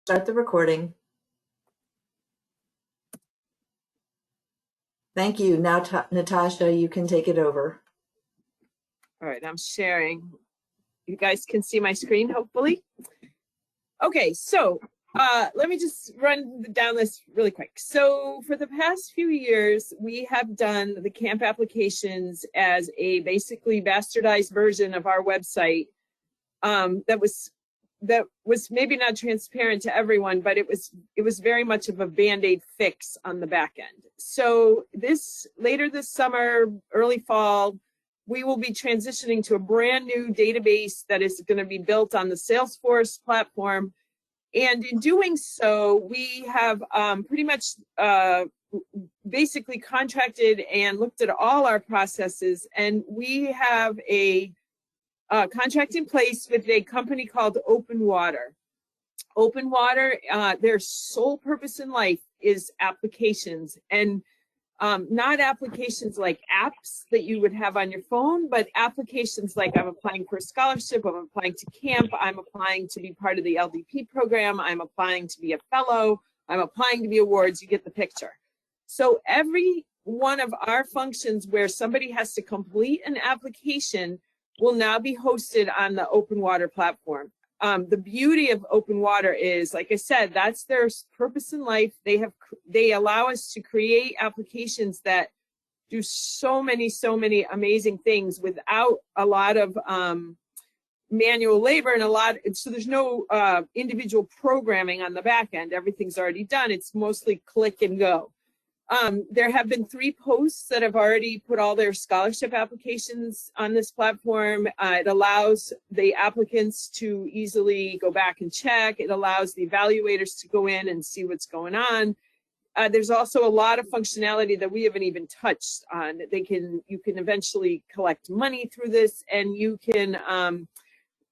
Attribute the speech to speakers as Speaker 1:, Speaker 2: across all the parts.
Speaker 1: Start the recording. Thank you. Now, Natasha, you can take it over.
Speaker 2: All right, I'm sharing. You guys can see my screen, hopefully. Okay, so let me just run down this really quick. So for the past few years, we have done the camp applications as a basically bastardized version of our website that was maybe not transparent to everyone, but it was very much of a Band-Aid fix on the back end. So later this summer, early fall, we will be transitioning to a brand new database that is going to be built on the Salesforce platform. And in doing so, we have pretty much basically contracted and looked at all our processes. And we have a contract in place with a company called Open Water. Open Water, their sole purpose in life is applications, and not applications like apps that you would have on your phone, but applications like I'm applying for a scholarship, I'm applying to camp, I'm applying to be part of the LDP program, I'm applying to be a fellow, I'm applying to be awards, you get the picture. So every one of our functions where somebody has to complete an application will now be hosted on the Open Water platform. The beauty of Open Water is, like I said, that's their purpose in life. They allow us to create applications that do so many amazing things without a lot of manual labor and so there's no individual programming on the back end. Everything's already done. It's mostly click and go. There have been 3 posts that have already put all their scholarship applications on this platform. It allows the applicants to easily go back and check. It allows the evaluators to go in and see what's going on. There's also a lot of functionality that we haven't even touched on. You can eventually collect money through this, and you can,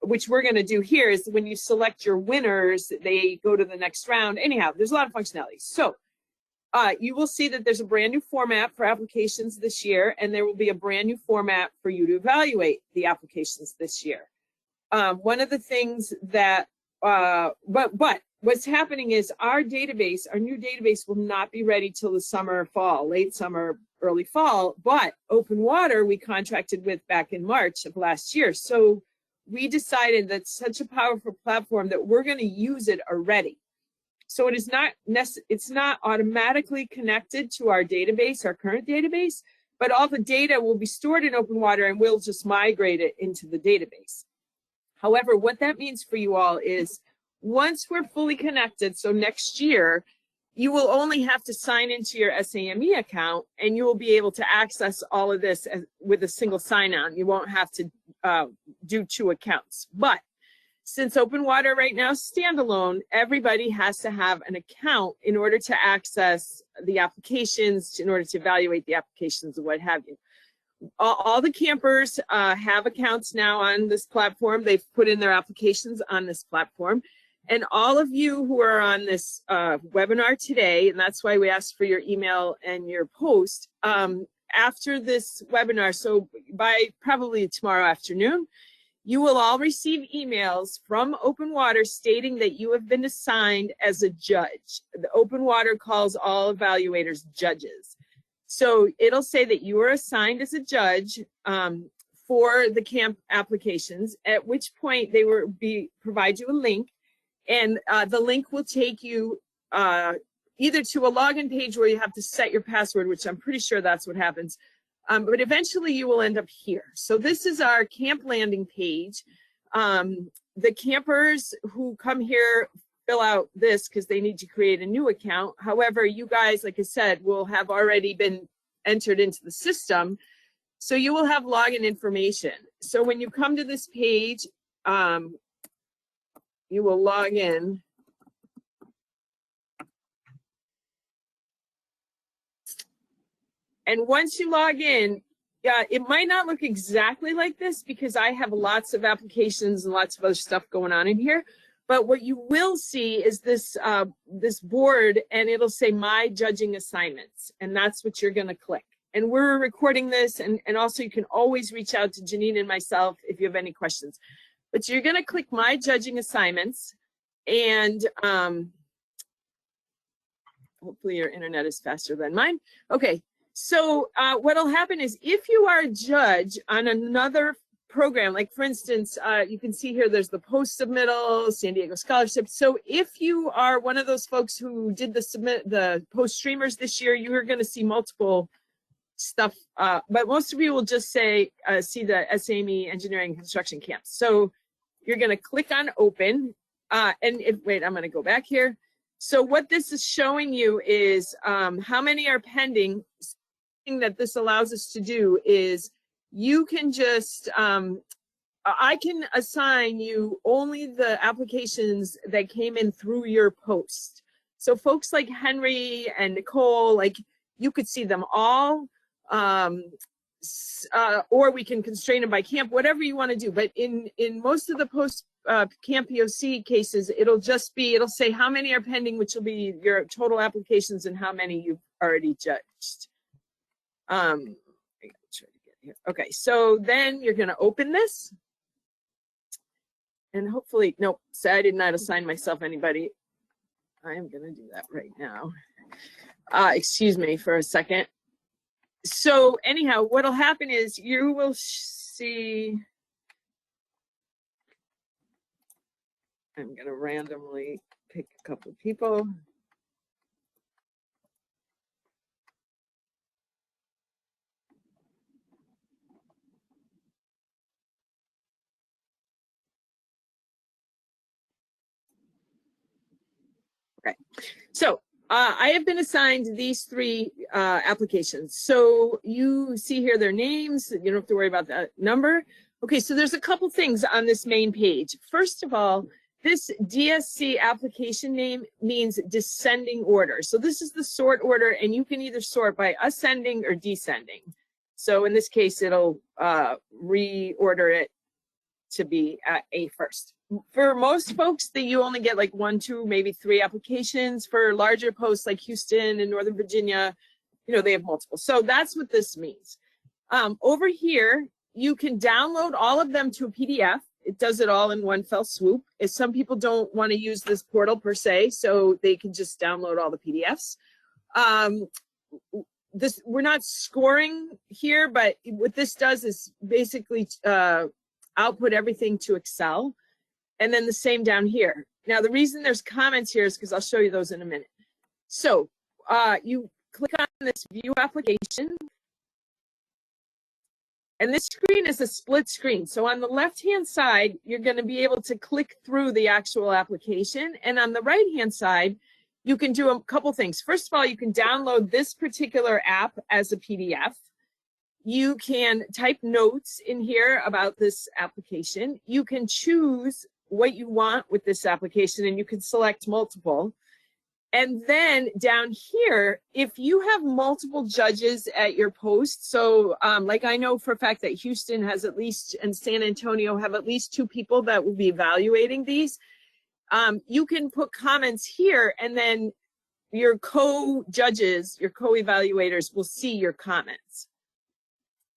Speaker 2: which we're going to do here, is when you select your winners, they go to the next round. Anyhow, there's a lot of functionality. So you will see that there's a brand new format for applications this year, and there will be a brand new format for you to evaluate the applications this year. One of the things that, but what's happening is our new database will not be ready till the summer, fall, late summer, early fall, but Open Water we contracted with back in March of last year. So we decided that's such a powerful platform that we're going to use it already. So it's not automatically connected to our database, our current database, but all the data will be stored in Open Water and we'll just migrate it into the database. However, what that means for you all is once we're fully connected, so next year, you will only have to sign into your SAME account and you will be able to access all of this with a single sign-on. You won't have to do 2 accounts. But since Open Water right now is standalone, everybody has to have an account in order to access the applications, in order to evaluate the applications and what have you. All the campers have accounts now on this platform. They've put in their applications on this platform. And all of you who are on this webinar today, and that's why we asked for your email and your post, after this webinar, so by probably tomorrow afternoon, you will all receive emails from Open Water stating that you have been assigned as a judge. The Open Water calls all evaluators judges. So it'll say that you are assigned as a judge for the camp applications, at which point they will provide you a link, and the link will take you either to a login page where you have to set your password, which I'm pretty sure that's what happens, but eventually you will end up here. So this is our camp landing page. The campers who come here fill out this because they need to create a new account. However, you guys, like I said, will have already been entered into the system. So you will have login information. So when you come to this page, you will log in. And once you log in, it might not look exactly like this because I have lots of applications and lots of other stuff going on in here. But what you will see is this this board, and it'll say My Judging Assignments, and that's what you're going to click. And we're recording this, and also you can always reach out to Janine and myself if you have any questions. But you're going to click My Judging Assignments, And hopefully your internet is faster than mine. Okay, so what'll happen is if you are a judge on another program, like for instance, you can see here there's the post submittal, San Diego Scholarship. So if you are one of those folks who did the post streamers this year, you are going to see multiple stuff, but most of you will just say see the SAME engineering construction camps. So you're going to click on open, and wait, I'm going to go back here. So what this is showing you is how many are pending. Thing that this allows us to do is you can just I can assign you only the applications that came in through your post. So folks like Henry and Nicole, like you could see them all, or we can constrain them by camp, whatever you want to do. But in most of the post camp POC cases, it'll say how many are pending, which will be your total applications, and how many you've already judged. Okay, so then you're going to open this, and hopefully, nope, so I did not assign myself anybody. I am going to do that right now. Excuse me for a second. So anyhow, what'll happen is you will see, I'm going to randomly pick a couple of people. Okay, so I have been assigned these three applications. So you see here their names. You don't have to worry about that number. Okay, so there's a couple things on this main page. First of all, this DSC application name means descending order. So this is the sort order, and you can either sort by ascending or descending. So in this case, it'll reorder it to be at A first. For most folks, that you only get like 1, 2, maybe 3 applications. For larger posts like Houston and Northern Virginia, you know, they have multiple. So that's what this means. Over here, you can download all of them to a PDF. It does it all in one fell swoop. If some people don't want to use this portal per se, so they can just download all the PDFs. We're not scoring here, but what this does is basically output everything to Excel. And then the same down here. Now, the reason there's comments here is because I'll show you those in a minute. So you click on this view application. And this screen is a split screen. So on the left-hand side, you're going to be able to click through the actual application. And on the right-hand side, you can do a couple things. First of all, you can download this particular app as a PDF. You can type notes in here about this application. You can choose what you want with this application, and you can select multiple. And then down here, if you have multiple judges at your post, so like I know for a fact that Houston has at least, and San Antonio have at least 2 people that will be evaluating these, you can put comments here, and then your co-judges, your co-evaluators will see your comments.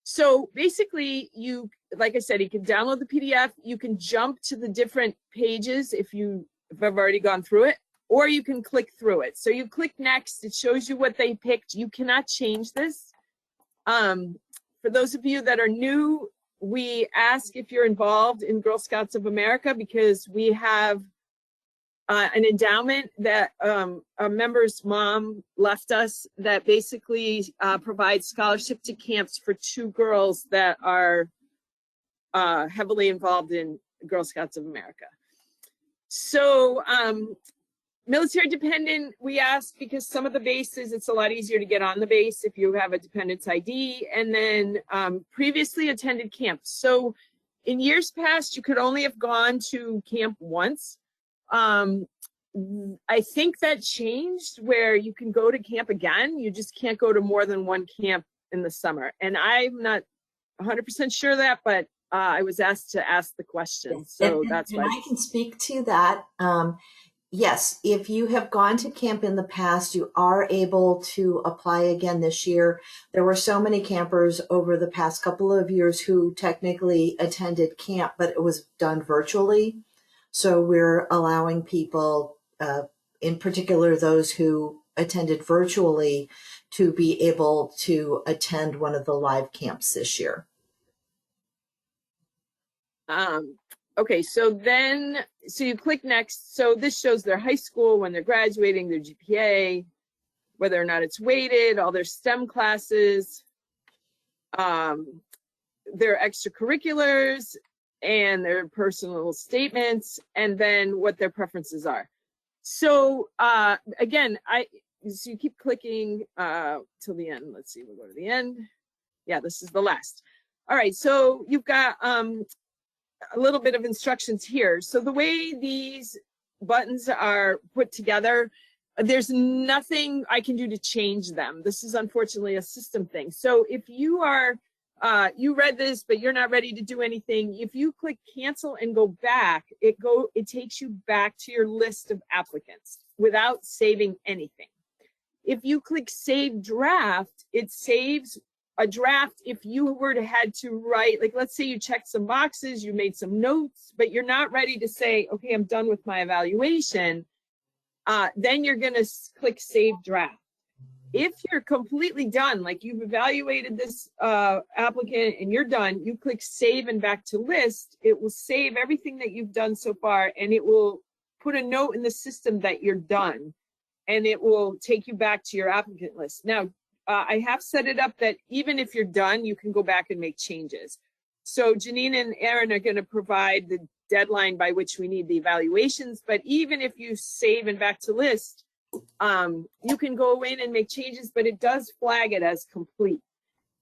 Speaker 2: So basically, you, like I said, you can download the PDF, you can jump to the different pages if you have already gone through it, or you can click through it. So you click next, it shows you what they picked. You cannot change this. For those of you that are new, we ask if you're involved in Girl Scouts of America, because we have an endowment that a member's mom left us that basically provides scholarship to camps for 2 girls that are heavily involved in Girl Scouts of America. So military dependent, we ask because some of the bases, it's a lot easier to get on the base if you have a dependent's ID, and then previously attended camps. So in years past, you could only have gone to camp once. I think that changed where you can go to camp again. You just can't go to more than 1 camp in the summer. And I'm not 100% sure that, but I was asked to ask the question. So that's why.
Speaker 1: I can speak to that. Yes, if you have gone to camp in the past, you are able to apply again this year. There were so many campers over the past couple of years who technically attended camp, but it was done virtually. So we're allowing people, in particular those who attended virtually, to be able to attend one of the live camps this year.
Speaker 2: Okay, so you click next. So this shows their high school, when they're graduating, their GPA, whether or not it's weighted, all their STEM classes, their extracurriculars, and their personal statements, and then what their preferences are. So again, so you keep clicking till the end. Let's see, we'll go to the end. Yeah, this is the last. All right, so you've got a little bit of instructions here. So the way these buttons are put together, there's nothing I can do to change them. This is unfortunately a system thing. So if you are, you read this, but you're not ready to do anything, if you click cancel and go back, it takes you back to your list of applicants without saving anything. If you click save draft, it saves a draft. If you were to had to write, like, let's say you checked some boxes, you made some notes, but you're not ready to say, okay, I'm done with my evaluation, then you're going to click save draft. If you're completely done, like you've evaluated this applicant and you're done, you click save and back to list. It will save everything that you've done so far, and it will put a note in the system that you're done, and it will take you back to your applicant list. Now, I have set it up that even if you're done, you can go back and make changes. So Janine and Aaron are going to provide the deadline by which we need the evaluations, but even if you save and back to list, you can go in and make changes, but it does flag it as complete.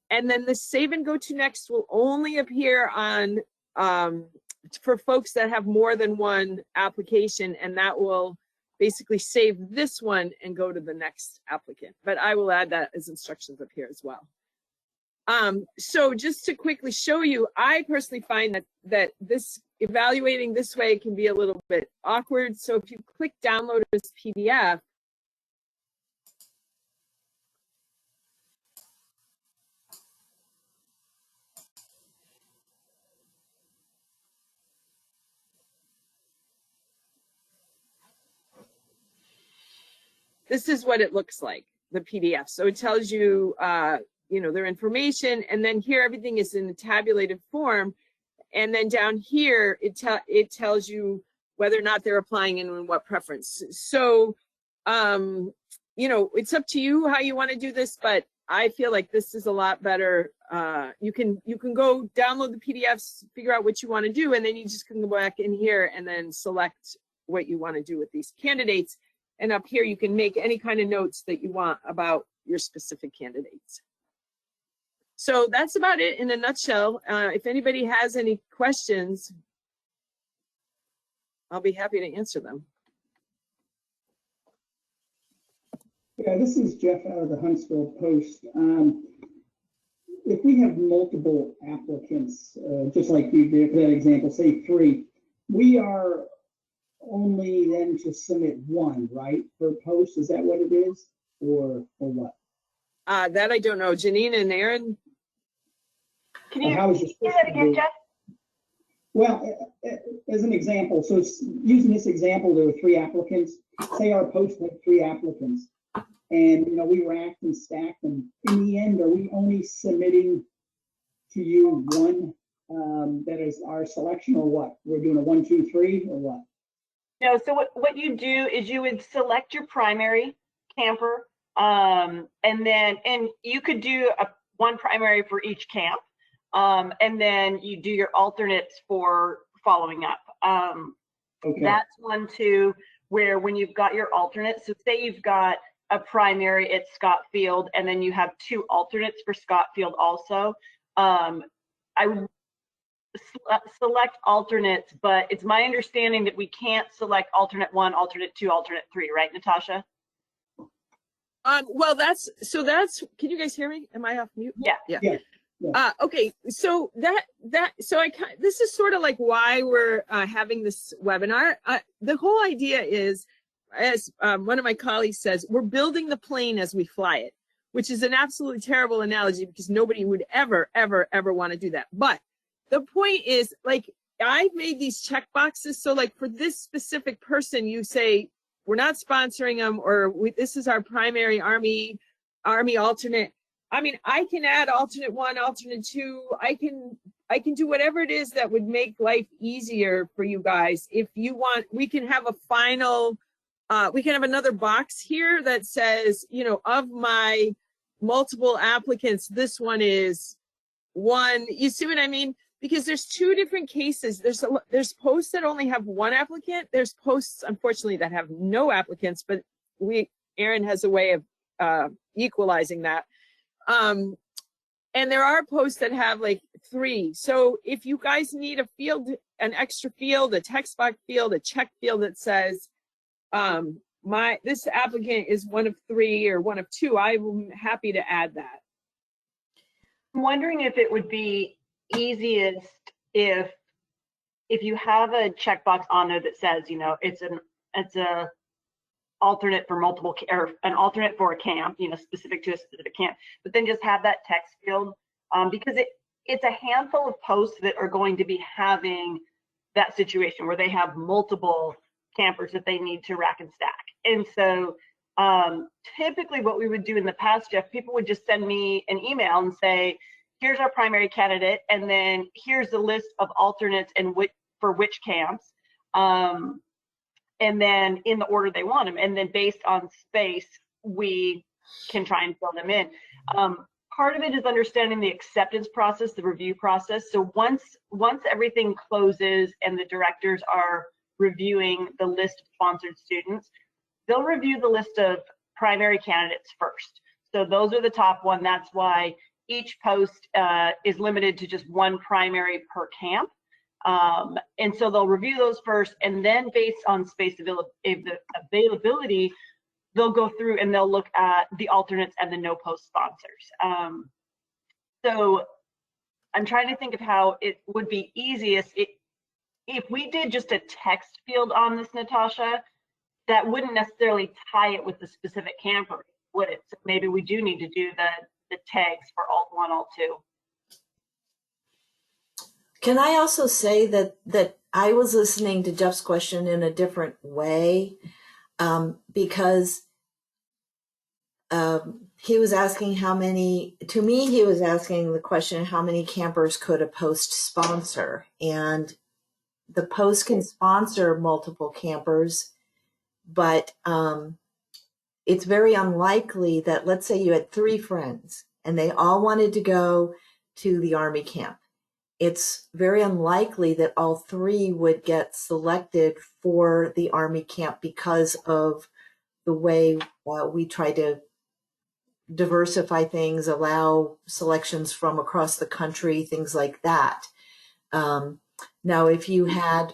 Speaker 2: And then the save and go to next will only appear on for folks that have more than one application, and that will basically save this one and go to the next applicant. But I will add that as instructions up here as well. So just to quickly show you, I personally find that this evaluating this way can be a little bit awkward. So if you click download this PDF, this is what it looks like, the PDF. So it tells you, you know, their information, and then here everything is in a tabulated form, and then down here it tells you whether or not they're applying and in what preference. So, you know, it's up to you how you want to do this, but I feel like this is a lot better. You can go download the PDFs, figure out what you want to do, and then you just can go back in here and then select what you want to do with these candidates. And up here, you can make any kind of notes that you want about your specific candidates. So that's about it in a nutshell. If anybody has any questions, I'll be happy to answer them.
Speaker 3: Yeah, this is Jeff out of the Huntsville Post. If we have multiple applicants, just like you did for that example, say 3, we are only then to submit 1, right, per post? Is that what it is, or what?
Speaker 2: That I don't know. Janine and Aaron?
Speaker 4: Can you
Speaker 3: say
Speaker 4: that again, Jeff?
Speaker 3: Well, as an example, so it's, using this example, there were 3 applicants. Say our post had 3 applicants, and you know we racked and stacked them. In the end, are we only submitting to you 1 that is our selection, or what? We're doing a 1, 2, 3, or what?
Speaker 4: No, so what you do is you would select your primary camper, and you could do one primary for each camp, and then you do your alternates for following up.
Speaker 3: Okay.
Speaker 4: That's one too, where when you've got your alternates, so say you've got a primary at Scott Field, and then you have 2 alternates for Scott Field also. I would select alternates, but it's my understanding that we can't select alternate 1, alternate 2, alternate 3, right, Natasha?
Speaker 2: Well, that's, can you guys hear me? Am I off mute?
Speaker 4: Yeah.
Speaker 2: Okay, so this is sort of like why we're having this webinar. The whole idea is, as one of my colleagues says, we're building the plane as we fly it, which is an absolutely terrible analogy because nobody would ever want to do that. But the point is, like, I've made these check boxes. So like for this specific person, you say, we're not sponsoring them, or this is our primary Army alternate. I mean, I can add alternate 1, alternate 2. I can do whatever it is that would make life easier for you guys. If you want, we can have a final, we can have another box here that says, you know, of my multiple applicants, this one is one. You see what I mean? Because there's 2 different cases. There's posts that only have 1 applicant. There's posts, unfortunately, that have no applicants, but Erin has a way of equalizing that. And there are posts that have like 3. So if you guys need a field, an extra field, a text box field, a check field that says, this applicant is one of 3 or one of 2, I'm happy to add that.
Speaker 4: I'm wondering if it would be easiest if you have a checkbox on there that says, you know, it's a alternate for multiple, or an alternate for a camp, you know, specific to a specific camp, but then just have that text field, because it's a handful of posts that are going to be having that situation where they have multiple campers that they need to rack and stack. And so typically what we would do in the past, Jeff, people would just send me an email and say, here's our primary candidate, and then here's the list of alternates and for which camps, and then in the order they want them, and then based on space, we can try and fill them in. Part of it is understanding the acceptance process, the review process. So once everything closes and the directors are reviewing the list of sponsored students, they'll review the list of primary candidates first. So those are the top 1. That's why each post is limited to just 1 primary per camp. And so they'll review those first, and then based on space availability, they'll go through and they'll look at the alternates and the no post sponsors. So I'm trying to think of how it would be easiest. If we did just a text field on this, Natasha, that wouldn't necessarily tie it with the specific camper, would it? So maybe we do need to do the tags for alt 1, alt 2.
Speaker 1: Can I also say that I was listening to Jeff's question in a different way, because he was asking how many, to me, he was asking the question, how many campers could a post sponsor? And the post can sponsor multiple campers, but it's very unlikely that, let's say you had 3 friends and they all wanted to go to the Army camp. It's very unlikely that all 3 would get selected for the Army camp because of the way we try to diversify things, allow selections from across the country, things like that. Now, if you had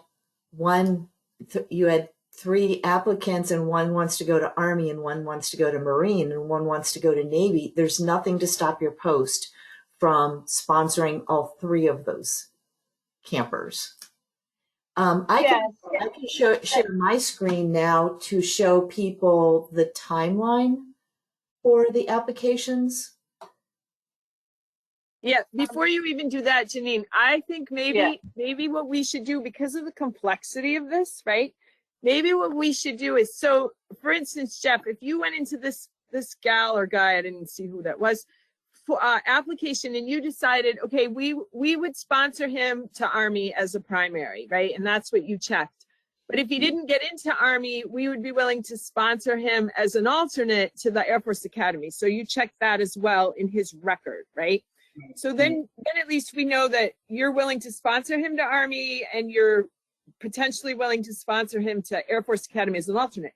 Speaker 1: you had 3 applicants and 1 wants to go to Army and 1 wants to go to Marine and 1 wants to go to Navy, there's nothing to stop your post from sponsoring all 3 of those campers. I can share my screen now to show people the timeline for the applications.
Speaker 2: Yeah, before you even do that, Janine, I think maybe what we should do, because of the complexity of this, right? Maybe what we should do is, so for instance, Jeff, if you went into this gal or guy, I didn't see who that was, for application, and you decided, okay, we would sponsor him to Army as a primary, right? And that's what you checked. But if he didn't get into Army, we would be willing to sponsor him as an alternate to the Air Force Academy. So you checked that as well in his record, right? So then at least we know that you're willing to sponsor him to Army and you're potentially willing to sponsor him to Air Force Academy as an alternate.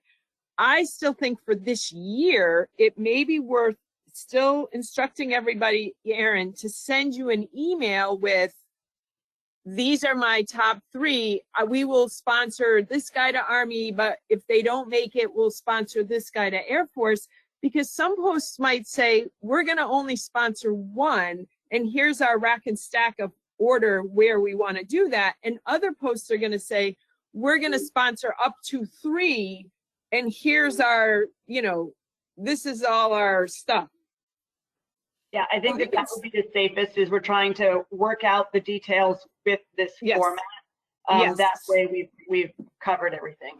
Speaker 2: I still think for this year, it may be worth still instructing everybody, Erin, to send you an email with, these are my top 3. We will sponsor this guy to Army, but if they don't make it, we'll sponsor this guy to Air Force, because some posts might say, we're going to only sponsor 1, and here's our rack and stack of order where we want to do that. And other posts are going to say, we're going to sponsor up to 3, and here's our, you know, this is all our stuff.
Speaker 4: Yeah, I think that would be the safest, is we're trying to work out the details with this format.
Speaker 2: Yes.
Speaker 4: That way we've covered everything.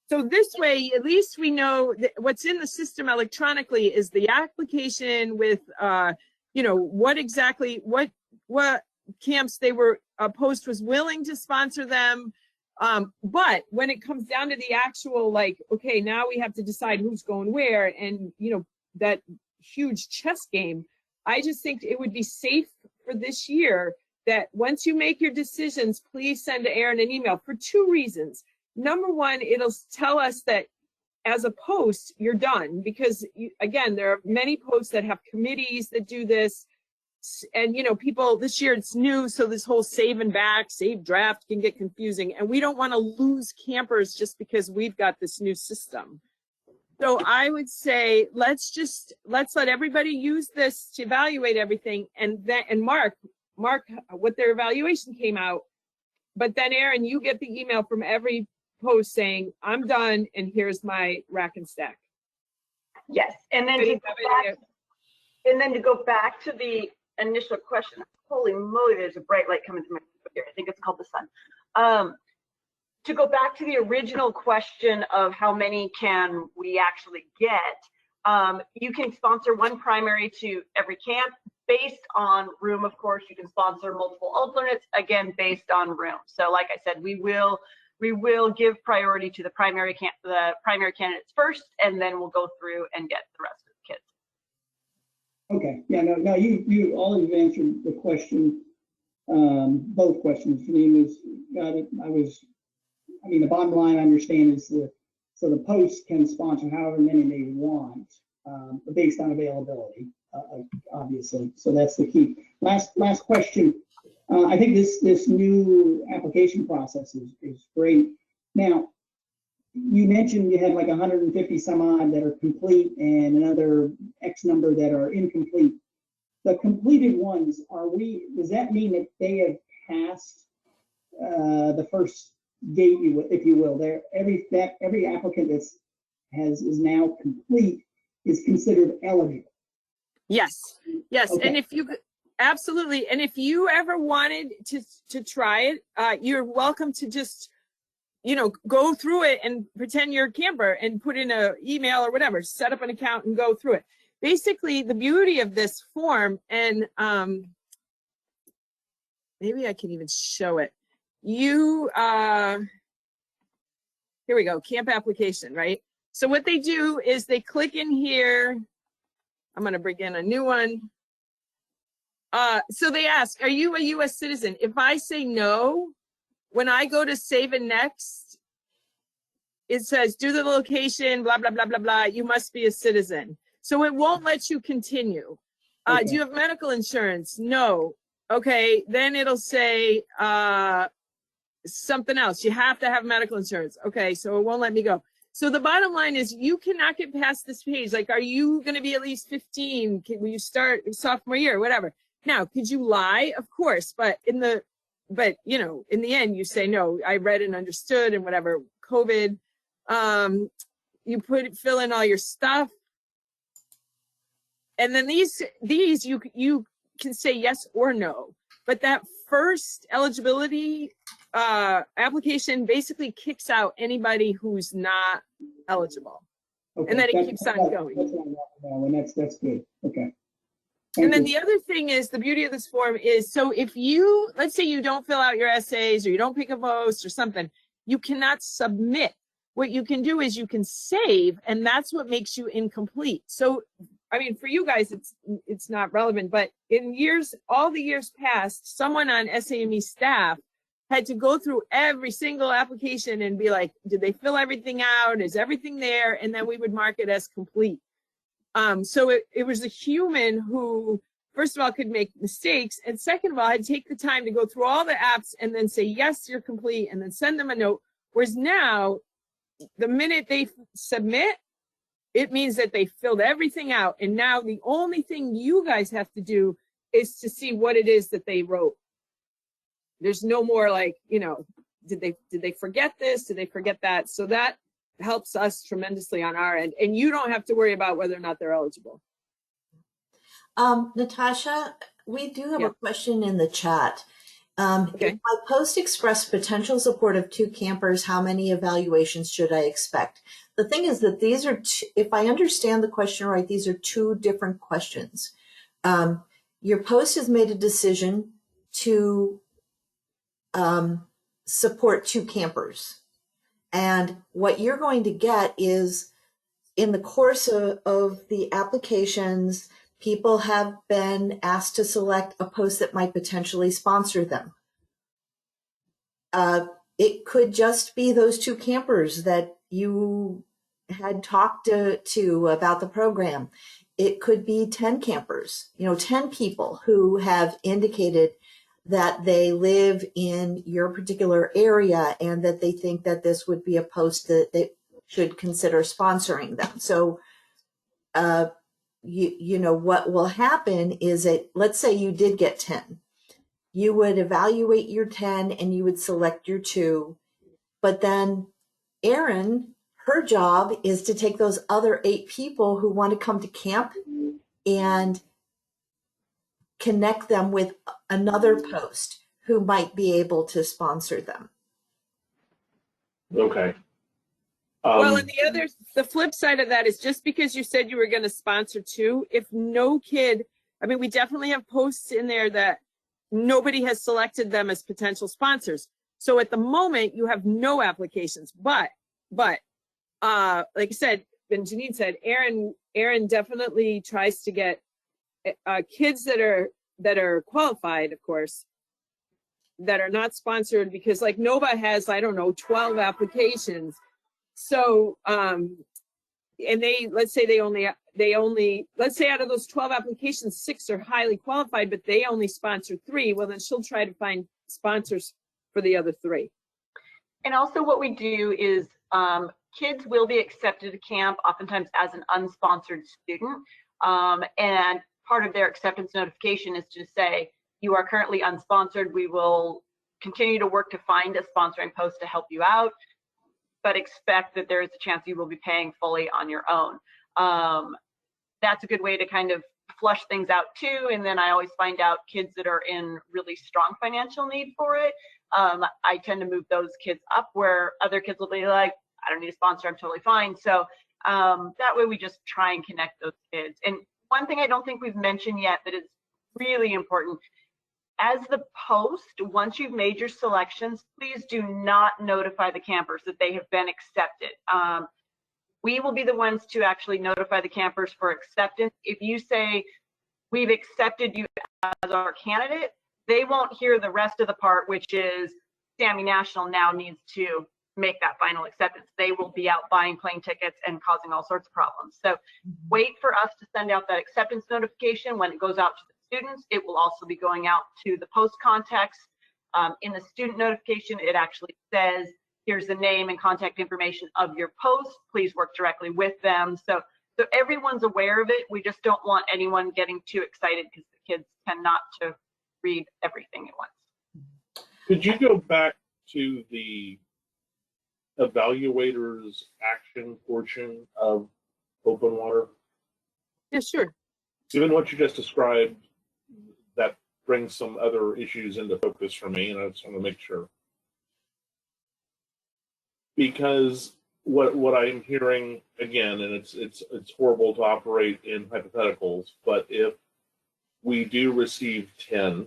Speaker 2: So this way, at least we know that what's in the system electronically is the application with, you know, what exactly, what camps they were, Post was willing to sponsor them. But when it comes down to the actual, like, okay, now we have to decide who's going where, and, you know, that huge chess game, I just think it would be safe for this year that once you make your decisions, please send to Aaron an email for 2 reasons. Number one, it'll tell us that as a post, you're done, because again, there are many posts that have committees that do this. And, you know, people this year it's new. So this whole save and back, save draft can get confusing. And we don't want to lose campers just because we've got this new system. So I would say, let's let everybody use this to evaluate everything. And mark what their evaluation came out. But then Aaron, you get the email from every post saying, I'm done, and here's my rack and stack.
Speaker 4: Yes, and then to go back to the initial question. Holy moly, there's a bright light coming through my computer. I think it's called the sun. To go back to the original question of how many can we actually get, you can sponsor 1 primary to every camp based on room. Of course, you can sponsor multiple alternates, again, based on room. So like I said, we will give priority to the primary candidates first, and then we'll go through and get the rest of the kids.
Speaker 3: Okay, yeah, no, you all have answered the question, both questions. Janine got it. I mean, the bottom line I understand is so the post can sponsor however many they want, based on availability, obviously. So that's the key. Last question. I think this new application process is great. Now, you mentioned you had like 150 some odd that are complete and another X number that are incomplete. The completed ones, does that mean that they have passed the first gate, if you will? Every applicant is now complete is considered eligible.
Speaker 2: Yes. Okay. And if you absolutely, and if you ever wanted to try it, you're welcome to just, you know, go through it and pretend you're a camper and put in an email or whatever, set up an account and go through it. Basically, the beauty of this form, and maybe I can even show it. Here we go, camp application, right? So what they do is they click in here. I'm going to bring in a new one. So they ask, are you a U.S. citizen? If I say no, when I go to save and next, it says, do the location, blah, blah, blah, blah, blah. You must be a citizen. So it won't let you continue.
Speaker 3: Okay.
Speaker 2: Do you have medical insurance? No. Okay, then it'll say something else. You have to have medical insurance. Okay, so it won't let me go. So the bottom line is you cannot get past this page. Like, are you going to be at least 15? Will you start sophomore year, whatever? Now, could you lie? Of course, but you know, in the end, you say, no, I read and understood and whatever, COVID, you fill in all your stuff. And then these you can say yes or no, but that first eligibility application basically kicks out anybody who's not eligible.
Speaker 3: Okay.
Speaker 2: And then it keeps on going.
Speaker 3: That's good. Okay.
Speaker 2: And then the other thing is, the beauty of this form is, so if you, let's say you don't fill out your essays or you don't pick a post or something, you cannot submit. What you can do is you can save, and that's what makes you incomplete. So, I mean, for you guys, it's not relevant, but in all the years past, someone on SAME staff had to go through every single application and be like, did they fill everything out? Is everything there? And then we would mark it as complete. So it was a human who, first of all, could make mistakes, and second of all, had to take the time to go through all the apps and then say, yes, you're complete, and then send them a note. Whereas now, the minute they submit, it means that they filled everything out. And now the only thing you guys have to do is to see what it is that they wrote. There's no more like, you know, did they forget this? Did they forget that? So that helps us tremendously on our end. And you don't have to worry about whether or not they're eligible.
Speaker 1: Natasha, we do have a question in the chat.
Speaker 2: Okay.
Speaker 1: If my post expressed potential support of 2 campers, how many evaluations should I expect? The thing is that these are, if I understand the question right, these are 2 different questions. Your post has made a decision to support 2 campers. And what you're going to get is, in the course of the applications, people have been asked to select a post that might potentially sponsor them. It could just be those 2 campers that you had talked to about the program. It could be 10 campers, 10 people who have indicated that they live in your particular area and that they think that this would be a post that they should consider sponsoring them. So, what will happen is that, let's say you did get 10. You would evaluate your 10 and you would select your 2. But then Erin, her job is to take those other 8 people who want to come to camp and connect them with another post who might be able to sponsor them.
Speaker 5: Okay.
Speaker 2: Well, and the flip side of that is, just because you said you were going to sponsor 2, if no kid, I mean, we definitely have posts in there that nobody has selected them as potential sponsors. So at the moment you have no applications, but like I said, and Janine said, Erin definitely tries to get kids that are qualified, of course, that are not sponsored, because like Nova has, I don't know, 12 applications. So, and let's say let's say out of those 12 applications, 6 are highly qualified, but they only sponsor 3. Well, then she'll try to find sponsors for the other 3.
Speaker 4: And also what we do is kids will be accepted to camp oftentimes as an unsponsored student. And part of their acceptance notification is to say, you are currently unsponsored. We will continue to work to find a sponsoring post to help you out, but expect that there is a chance you will be paying fully on your own. That's a good way to kind of flush things out too. And then I always find out kids that are in really strong financial need for it. I tend to move those kids up, where other kids will be like, I don't need a sponsor, I'm totally fine. So that way we just try and connect those kids. And one thing I don't think we've mentioned yet that is really important, as the post, once you've made your selections, please do not notify the campers that they have been accepted. We will be the ones to actually notify the campers for acceptance. If you say, we've accepted you as our candidate, they won't hear the rest of the part, which is Sammy National now needs to make that final acceptance. They will be out buying plane tickets and causing all sorts of problems. So wait for us to send out that acceptance notification. When it goes out to the students, it will also be going out to the post contacts. In the student notification, it actually says, here's the name and contact information of your post. Please work directly with them. So everyone's aware of it. We just don't want anyone getting too excited, because the kids tend not to read everything at once.
Speaker 5: Could you go back to the evaluators action portion of open water?
Speaker 2: Yeah, sure.
Speaker 5: Given what you just described, that brings some other issues into focus for me, and I just want to make sure. Because what I'm hearing again, and it's horrible to operate in hypotheticals, but if we do receive 10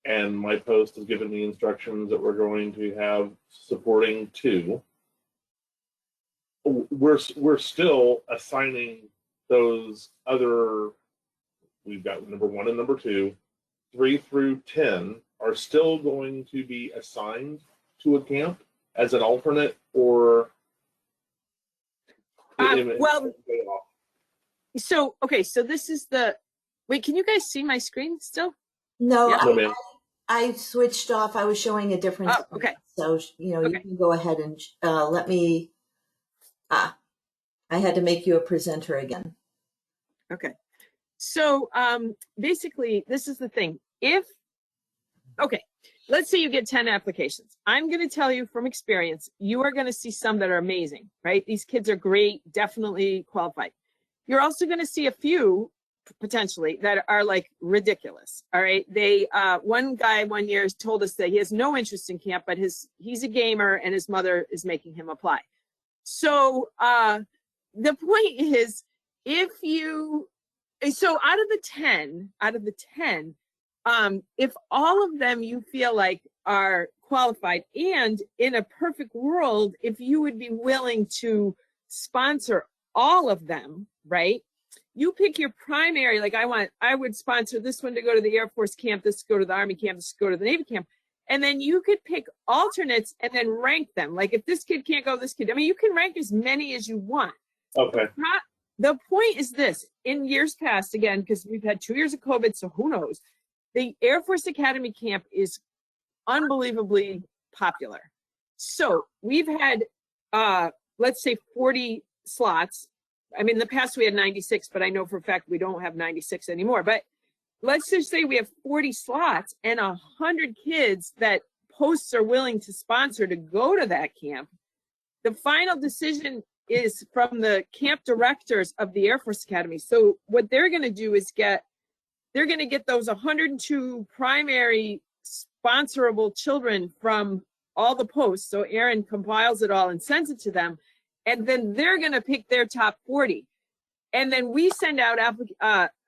Speaker 5: and my post has given me instructions that we're going to have supporting 2, we're still assigning those other, we've got number 1 and number 2, 3 through 10 are still going to be assigned to a camp as an alternate, or
Speaker 2: well, so okay, so this is the, wait, can you guys see my screen still?
Speaker 1: No,
Speaker 2: Yeah.
Speaker 1: I switched off. I was showing a different
Speaker 2: Oh, okay.
Speaker 1: So, you can go ahead and let me, I had to make you a presenter again.
Speaker 2: Okay. So basically, this is the thing. Okay, let's say you get 10 applications. I'm going to tell you from experience, you are going to see some that are amazing, right? These kids are great, definitely qualified. You're also going to see a few potentially, that are like ridiculous. All right. They, one guy one year told us that he has no interest in camp, but he's a gamer and his mother is making him apply. So, the point is, so out of the 10, if all of them you feel like are qualified, and in a perfect world, if you would be willing to sponsor all of them, right? You pick your primary, like I would sponsor this one to go to the Air Force camp, this to go to the Army camp, this to go to the Navy camp. And then you could pick alternates and then rank them. Like if this kid can't go, this kid, I mean, you can rank as many as you want.
Speaker 5: Okay.
Speaker 2: The point is this: in years past, again, because we've had 2 years of COVID, so who knows? The Air Force Academy camp is unbelievably popular. So we've had, let's say 40 slots. I mean, in the past we had 96, but I know for a fact we don't have 96 anymore. But let's just say we have 40 slots and 100 kids that posts are willing to sponsor to go to that camp. The final decision is from the camp directors of the Air Force Academy. So what they're going to do is they're going to get those 102 primary sponsorable children from all the posts. So Aaron compiles it all and sends it to them. And then they're going to pick their top 40. And then we send out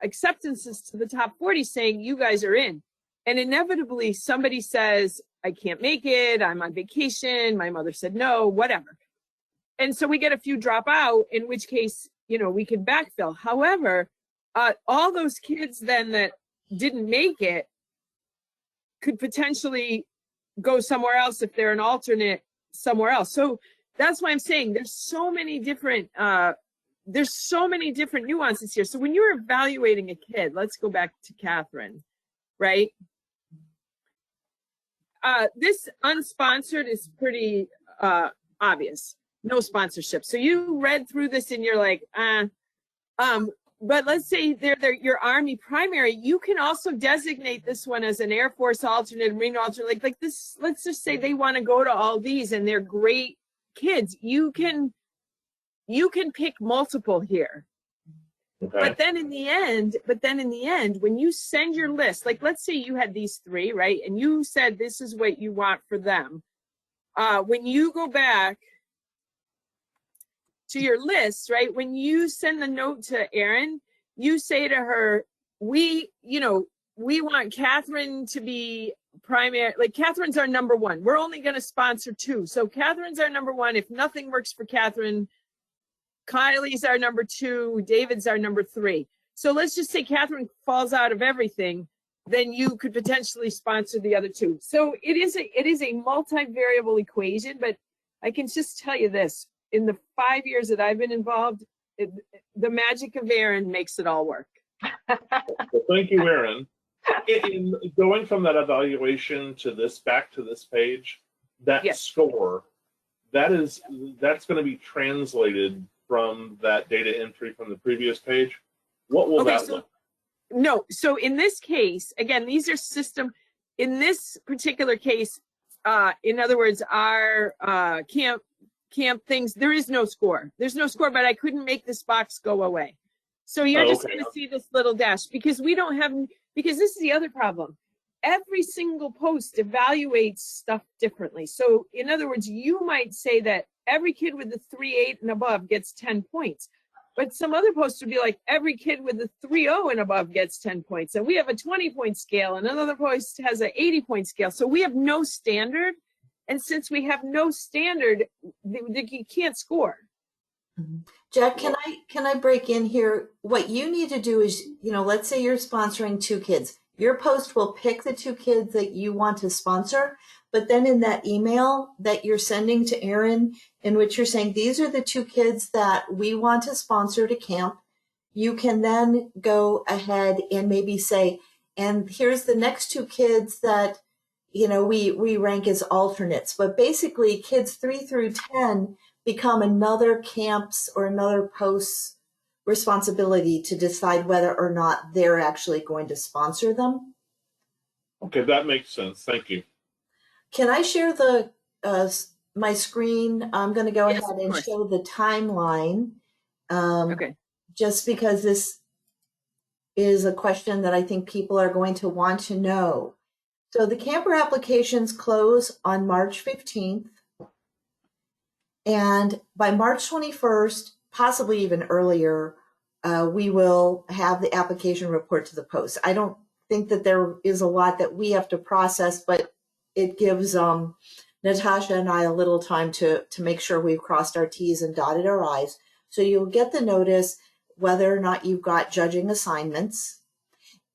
Speaker 2: acceptances to the top 40 saying, you guys are in. And inevitably somebody says, I can't make it, I'm on vacation, my mother said no, whatever. And so we get a few drop out, in which case, we can backfill. However, all those kids then that didn't make it could potentially go somewhere else if they're an alternate somewhere else. So that's why I'm saying there's so many different nuances here. So when you're evaluating a kid, let's go back to Catherine, right? This unsponsored is pretty obvious. No sponsorship. So you read through this and you're like, but let's say they're your Army primary. You can also designate this one as an Air Force alternate, Marine alternate, like this. Let's just say they want to go to all these and they're great kids. You can pick multiple here.
Speaker 5: Okay.
Speaker 2: But then in the end, when you send your list, like let's say you had these 3, right? And you said this is what you want for them. When you go back to your list, right? When you send the note to Erin, you say to her, we want Catherine to be primary, like Catherine's our number 1. We're only going to sponsor 2. So Catherine's our number 1. If nothing works for Catherine, Kylie's our number 2, David's our number 3. So let's just say Catherine falls out of everything, then you could potentially sponsor the other 2. So it is a multivariable equation, but I can just tell you this. In the 5 years that I've been involved, the magic of Erin makes it all work.
Speaker 5: Well, thank you, Erin. In going from that evaluation to this, back to this page, that
Speaker 2: Yes.
Speaker 5: score, that's going to be translated from that data entry from the previous page. What will that look?
Speaker 2: No, so in this case, again, these are in this particular case, in other words, our camp things, there is no score. There's no score, but I couldn't make this box go away. So you're just going to see this little dash because this is the other problem. Every single post evaluates stuff differently. So in other words, you might say that every kid with the 3.8 and above gets 10 points. But some other posts would be like every kid with the 3.0 and above gets 10 points. And we have a 20-point scale and another post has an 80-point scale. So we have no standard. And since we have no standard, you can't score.
Speaker 1: Jack, can I break in here? What you need to do is, let's say you're sponsoring 2 kids. Your post will pick the 2 kids that you want to sponsor, but then in that email that you're sending to Erin, in which you're saying, these are the 2 kids that we want to sponsor to camp, you can then go ahead and maybe say, and here's the next 2 kids that we rank as alternates, but basically kids 3 through 10 become another camp's or another post's responsibility to decide whether or not they're actually going to sponsor them.
Speaker 5: Okay, that makes sense. Thank you.
Speaker 1: Can I share my screen? I'm going to go ahead and show the timeline.
Speaker 2: Okay.
Speaker 1: Just because is a question that I think people are going to want to know. So the camper applications close on March 15th. And by March 21st, possibly even earlier, we will have the application report to the post. I don't think that there is a lot that we have to process, but it gives Natasha and I a little time to make sure we've crossed our T's and dotted our I's. So you'll get the notice whether or not you've got judging assignments.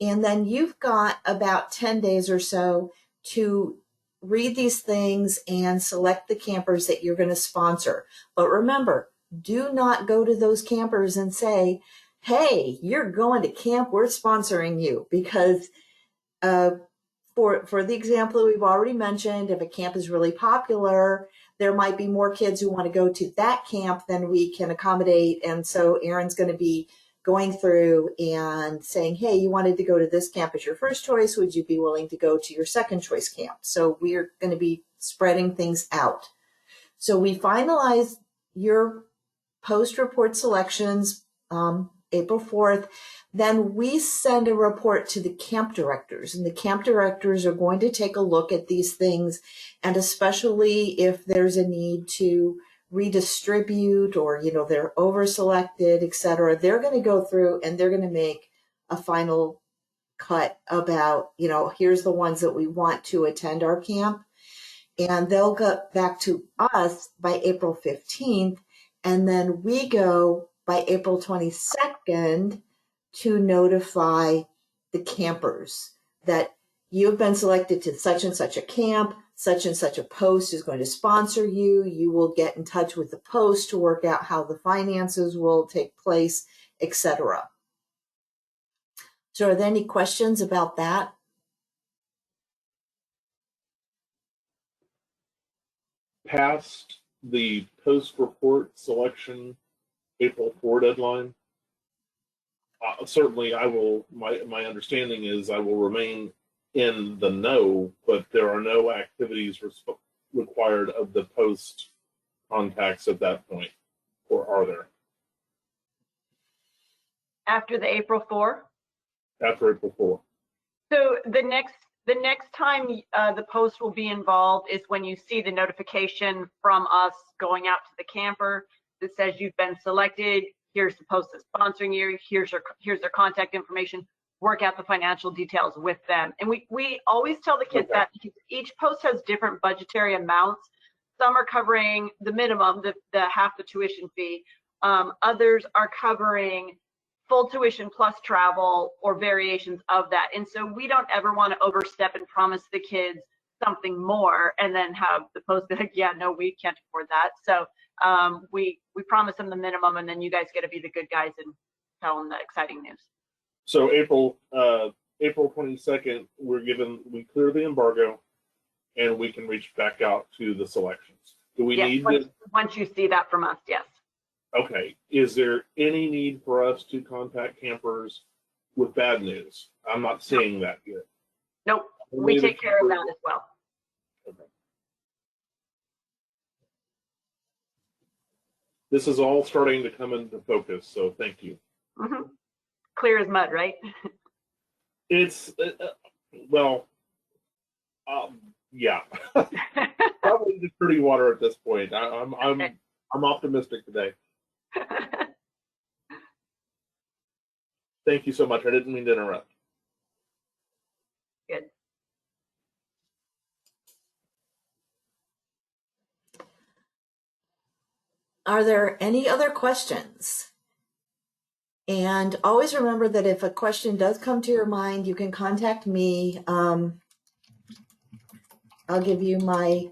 Speaker 1: And then you've got about 10 days or so to read these things and select the campers that you're going to sponsor. But remember, do not go to those campers and say, hey, you're going to camp, we're sponsoring you. Because for the example that we've already mentioned, if a camp is really popular, there might be more kids who want to go to that camp than we can accommodate. And so Erin's going to be going through and saying, hey, you wanted to go to this camp as your first choice. Would you be willing to go to your second choice camp? So we're going to be spreading things out. So we finalize your post-report selections April 4th. Then we send a report to the camp directors, and the camp directors are going to take a look at these things, and especially if there's a need to redistribute or, they're over-selected, et cetera, they're going to go through and they're going to make a final cut about, here's the ones that we want to attend our camp. And they'll get back to us by April 15th. And then we go by April 22nd to notify the campers that you've been selected to such and such a camp, such and such a post is going to sponsor you. You will get in touch with the post to work out how the finances will take place, etc. So are there any questions about that?
Speaker 5: Past the post-report selection April 4 deadline, certainly I will, my understanding is I will remain in the know, but there are no activities required of the post contacts at that point, or are there?
Speaker 4: After the April 4?
Speaker 5: After April 4.
Speaker 4: So the next time the post will be involved is when you see the notification from us going out to the camper that says you've been selected. Here's the post that's sponsoring you. Here's their contact information. Work out the financial details with them. And we always tell the kids that because each post has different budgetary amounts. Some are covering the minimum, the half the tuition fee. Others are covering full tuition plus travel or variations of that. And so we don't ever want to overstep and promise the kids something more and then have the post be like, yeah, no, we can't afford that. So we promise them the minimum, and then you guys get to be the good guys and tell them the exciting news.
Speaker 5: So April 22nd, we clear the embargo, and we can reach back out to the selections. Do we need
Speaker 4: once you see that from us? Yes.
Speaker 5: Okay. Is there any need for us to contact campers with bad news? I'm not seeing that yet.
Speaker 4: Nope. We take care of that as well.
Speaker 5: Okay. This is all starting to come into focus, so thank you.
Speaker 4: Mm-hmm. Clear as mud, right?
Speaker 5: It's yeah, probably just dirty water at this point. I'm optimistic today. Thank you so much. I didn't mean to interrupt.
Speaker 4: Good.
Speaker 1: Are there any other questions? And always remember that if a question does come to your mind, you can contact me. I'll give you my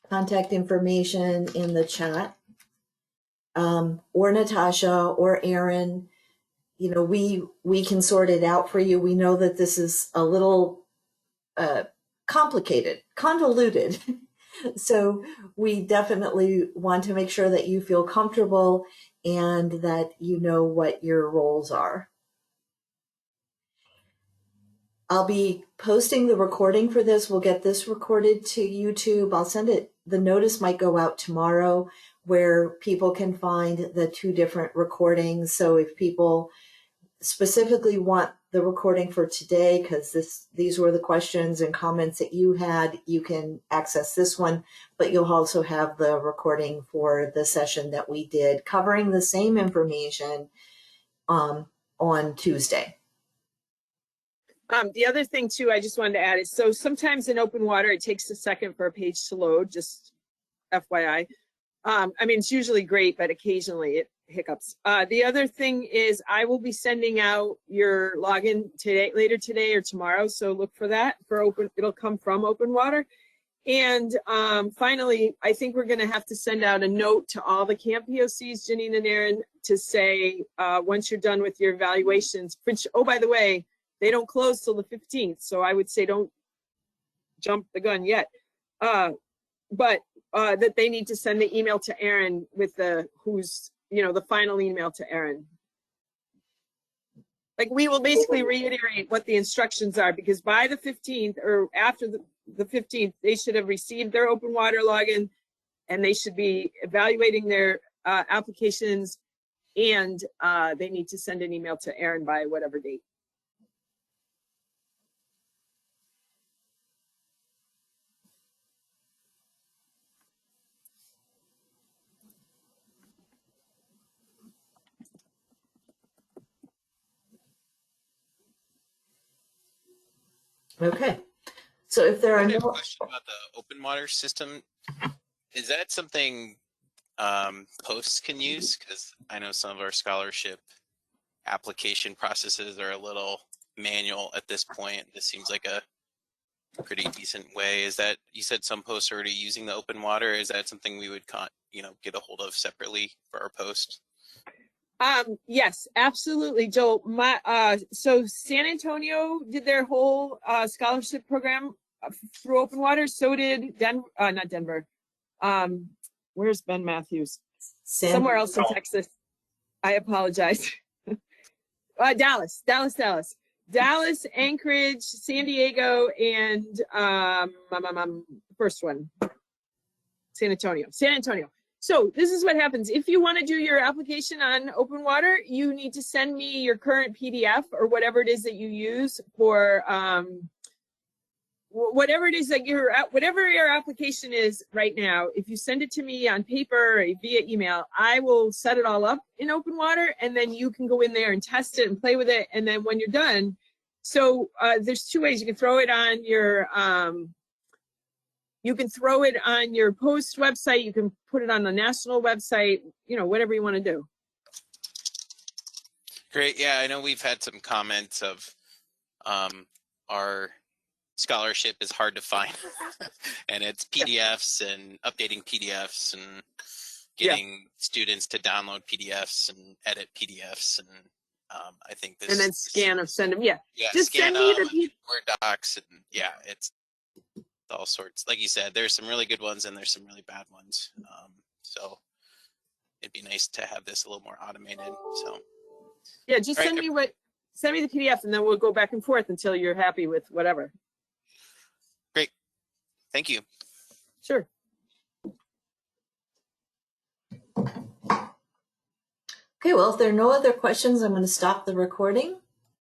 Speaker 1: contact information in the chat, or Natasha or Erin. We can sort it out for you. We know that this is a little complicated, convoluted. So we definitely want to make sure that you feel comfortable and that you know what your roles are. I'll be posting the recording for this. We'll get this recorded to YouTube. I'll send it. The notice might go out tomorrow where people can find the two different recordings. So if people specifically want the recording for today because these were the questions and comments that you had, you can access this one, but you'll also have the recording for the session that we did covering the same information on Tuesday.
Speaker 2: The other thing too, I just wanted to add is, so sometimes in open water, it takes a second for a page to load, just FYI. I mean, it's usually great, but occasionally it hiccups. The other thing is I will be sending out your login today, later today or tomorrow. So look for that for open, it'll come from open water. And finally, I think we're gonna have to send out a note to all the camp POCs, Janine and Aaron, to say, once you're done with your evaluations, which, oh, by the way, they don't close till the 15th. So I would say don't jump the gun yet. But that they need to send the email to Aaron with the, the final email to Aaron. Like, we will basically reiterate what the instructions are, because by the 15th or after the 15th, they should have received their open water login and they should be evaluating their applications, and they need to send an email to Aaron by whatever date.
Speaker 1: Okay. So if there
Speaker 6: I
Speaker 1: are
Speaker 6: have a
Speaker 1: no
Speaker 6: question about the open water system. Is that something posts can use? Because I know some of our scholarship application processes are a little manual at this point. This seems like a pretty decent way. Is that, you said some posts are already using the open water? Is that something we would get a hold of separately for our post?
Speaker 2: Yes, absolutely, Joel. So San Antonio did their whole scholarship program through open water. So did not Denver. Where's Ben Matthews? Somewhere else in Texas. I apologize. Dallas, Anchorage, San Diego, and first one, San Antonio. So this is what happens. If you want to do your application on open water, you need to send me your current PDF or whatever it is that you use for whatever it is that whatever your application is right now. If you send it to me on paper or via email, I will set it all up in open water, and then you can go in there and test it and play with it. And then when you're done, so there's two ways. You can throw it on your post website. You can put it on the national website, whatever you want to do.
Speaker 6: Great. Yeah, I know we've had some comments of our scholarship is hard to find and it's PDFs and updating PDFs and getting students to download PDFs and edit PDFs. And I think this.
Speaker 2: And then scan or send them. Yeah.
Speaker 6: Just send me the Word docs. And yeah, it's all sorts. Like you said, there's some really good ones and there's some really bad ones. So it'd be nice to have this a little more automated. So
Speaker 2: yeah, just send me the PDF, and then we'll go back and forth until you're happy with whatever.
Speaker 6: Great. Thank you.
Speaker 2: Sure.
Speaker 1: Okay, well, if there are no other questions, I'm going to stop the recording.